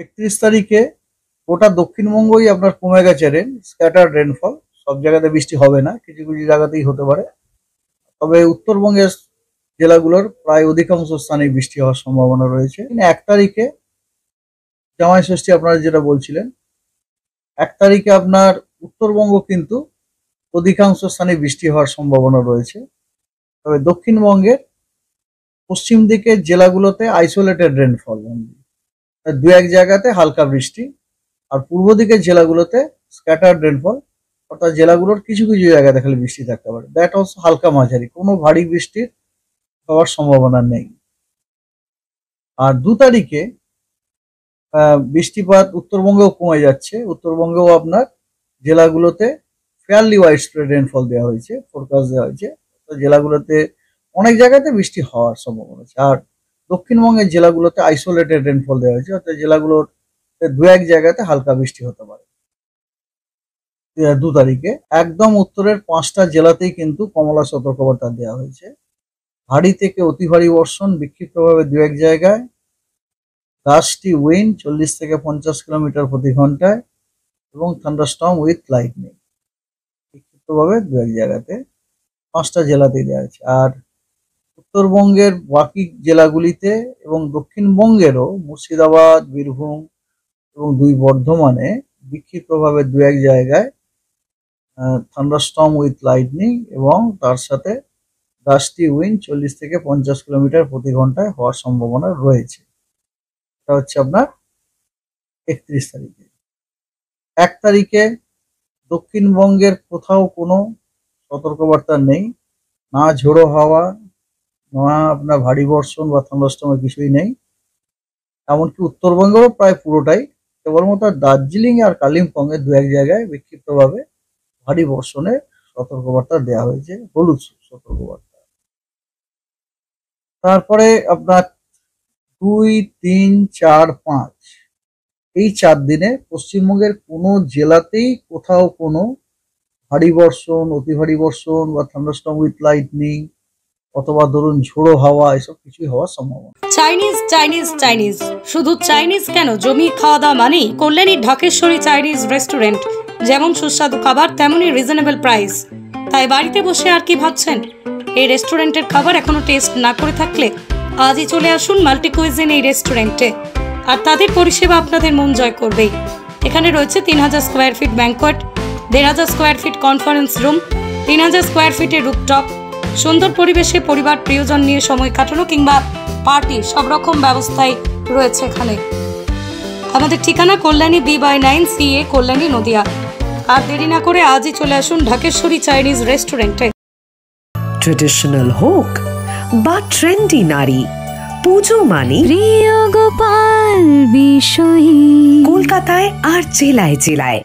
31 তারিখে গোটা দক্ষিণবঙ্গই আপনার কমে গেছে রেন, স্ক্যাটার্ড রেনফল। সব জায়গাতে বৃষ্টি হবে না, কিছু কিছু জায়গাতেই হতে পারে। তবে উত্তরবঙ্গের জেলাগুলোর প্রায় অধিকাংশ স্থানে বৃষ্টি হওয়ার সম্ভাবনা রয়েছে। 1 তারিখে জামাই ষষ্ঠী আপনারা যেটা বলছিলেন, 1 তারিখে আপনার উত্তরবঙ্গ কিন্তু অধিকাংশ স্থানে বৃষ্টি হওয়ার সম্ভাবনা রয়েছে। তবে দক্ষিণবঙ্গের পশ্চিম দিকের জেলাগুলোতে আইসোলেটেড রেনফল, 2-1 জায়গাতে হালকা বৃষ্টি। আর পূর্ব দিকের জেলাগুলোতে স্ক্যাটার্ড রেনফল, অর্থাৎ জেলাগুলোর কিছু কিছু জায়গায় খালি বৃষ্টি থাকতে পারে। দ্যাট অলসো হালকা মাঝারি, কোনো ভারী বৃষ্টির হওয়ার সম্ভাবনা নেই। আর 2 তারিখে বৃষ্টিপাত উত্তরবঙ্গেও কমে যাচ্ছে। উত্তরবঙ্গেও আপনার জেলাগুলোতে ফেয়ারলি ওয়াইড স্প্রেড রেনফল দেওয়া হয়েছে, ফোরকাস্ট দেওয়া হয়েছে। জেলাগুলোতে অনেক জায়গাতে বৃষ্টি হওয়ার সম্ভাবনা আছে। আর দক্ষিণবঙ্গের জেলাগুলোতে আইসোলেটেড রেনফল দেওয়া হয়েছে, অর্থাৎ জেলাগুলোর 2-1 জায়গাতে হালকা বৃষ্টি হতে পারে। 2 তারিখে একদম উত্তরের 5টা জেলাতেই কিন্তু কমলা সতর্কবার্তা দেওয়া হয়েছে। ভারী থেকে অতি ভারী বর্ষণ বিক্ষিপ্তভাবে 2-1 জায়গায়, গাস্টি উইন্ড 40 থেকে 50 কিলোমিটার প্রতি ঘন্টায় এবং থান্ডারস্টর্ম উইথ লাইটনিং বিক্ষিপ্তভাবে 2-1 জায়গাতে 5টা জেলাতেই দেওয়া আছে। আর উত্তরবঙ্গের বাকি জেলাগুলিতে এবং দক্ষিণবঙ্গেরও মুর্শিদাবাদ, বীরভূম এবং 2 বর্ধমানে বিক্ষিপ্তভাবে 2-1 জায়গায় থান্ডারস্টর্ম উইথ লাইটনিং এবং তার সাথে গাস্টি উইন্ড 40 থেকে 50 কিলোমিটার প্রতি ঘন্টায় হওয়ার সম্ভাবনা রয়েছে। এটা হচ্ছে আপনার 31 তারিখে। 1 তারিখে দক্ষিণবঙ্গের কোথাও কোনো সতর্কবার্তা নেই, না ঝোড়ো হাওয়া, না আপনার ভারী বর্ষণ বা থান্ডারস্টর্মের কিছুই নেই। এমনকি উত্তরবঙ্গেরও প্রায় পুরোটাই, কেবলমাত্র দার্জিলিং আর কালিম্পংয়ে 2-1 জায়গায় বিক্ষিপ্তভাবে ভারী বর্ষণের সতর্কবার্তা দেওয়া হয়েছে, হলুদ সতর্কবার্তা। তারপরে আপনার 2, 3, 4, 5 এই 4 দিনে পশ্চিমবঙ্গের কোনো জেলাতেই কোথাও কোনো ভারী বর্ষণ, অতি ভারী বর্ষণ বা থান্ডারস্টর্ম উইথ লাইটনিং অথবা ধরুন ঝোড়ো হাওয়া এসব কিছুই হওয়ার সম্ভাবনা। চাইনিজ চাইনিজ চাইনিজ, শুধু চাইনিজ কেন, জমি খাওয়া দাওয়া মানেই কল্যাণী ঢাকেশ্বরী চাইনিজ রেস্টুরেন্ট। যেমন সুস্বাদু খাবার তেমনই রিজনেবল প্রাইস। তাই বাড়িতে বসে আর কি ভাবছেন? এই রেস্টুরেন্টের খাবার এখনো টেস্ট না করে থাকলে আজই চলে আসুন মাল্টি কুইজিন এই রেস্টুরেন্টে। আর তাদের পরিষেবা আপনাদের মন জয় করবেই। এখানে রয়েছে 3000 square feet banquet, 1500 square feet conference room, 3000 square ফিটের রুফটপ। সুন্দর পরিবেশে পরিবার প্রিয়জন নিয়ে সময় কাটানো কিংবা পার্টি সব রকম ব্যবস্থাই রয়েছে এখানে। আমাদের ঠিকানা কল্যাণী B/9 CA, কল্যাণী, নদিয়া। আর দেরি না করে আজই চলে আসুন ঢাকেশ্বরী চাইনিজ রেস্টুরেন্টে। ট্রেডিশনাল হোক বা ট্রেন্ডি নারী, পুজো মানে প্রিয় গোপাল বিষয়ী কলকাতায় আর জেলায় জেলায়।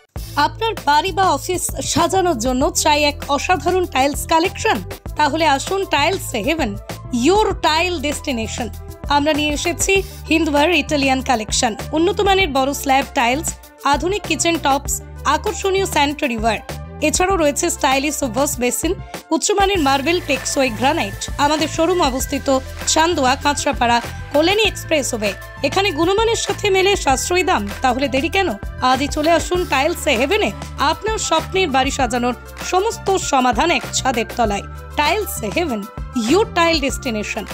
আপনার বাড়ি বা অফিস সাজানোর জন্য চাই এক অসাধারণ টাইলস কালেকশন? তাহলে আসুন tiles haven, your tile destination. আমরা নিয়ে এসেছি হিন্দওয়ার ইটালিয়ান কালেকশন, উন্নত মানের বড় স্ল্যাব টাইলস, আধুনিক কিচেন টপস, আকর্ষণীয় স্যানিটারি ওয়্যার। এছাড়াও রয়েছে স্টাইলিশ ওয়াশ বেসিন, উচ্চমানের মার্বেল, টেক্সোই, গ্রানাইট। আমাদের শোরুম অবস্থিত চান্দোয়া, কাঁচরাপাড়া, কল্যাণী এক্সপ্রেসওয়ে। এখানে গুণমানের সাথে মেলে সাশ্রয়ী দাম। তাহলে দেরি কেন? আজই চলে আসুন টাইলস হেভেনে। আপনার স্বপ্নের বাড়ি সাজানোর সমস্ত সমাধান এক ছাদের তলায়। Tiles haven, your tile destination.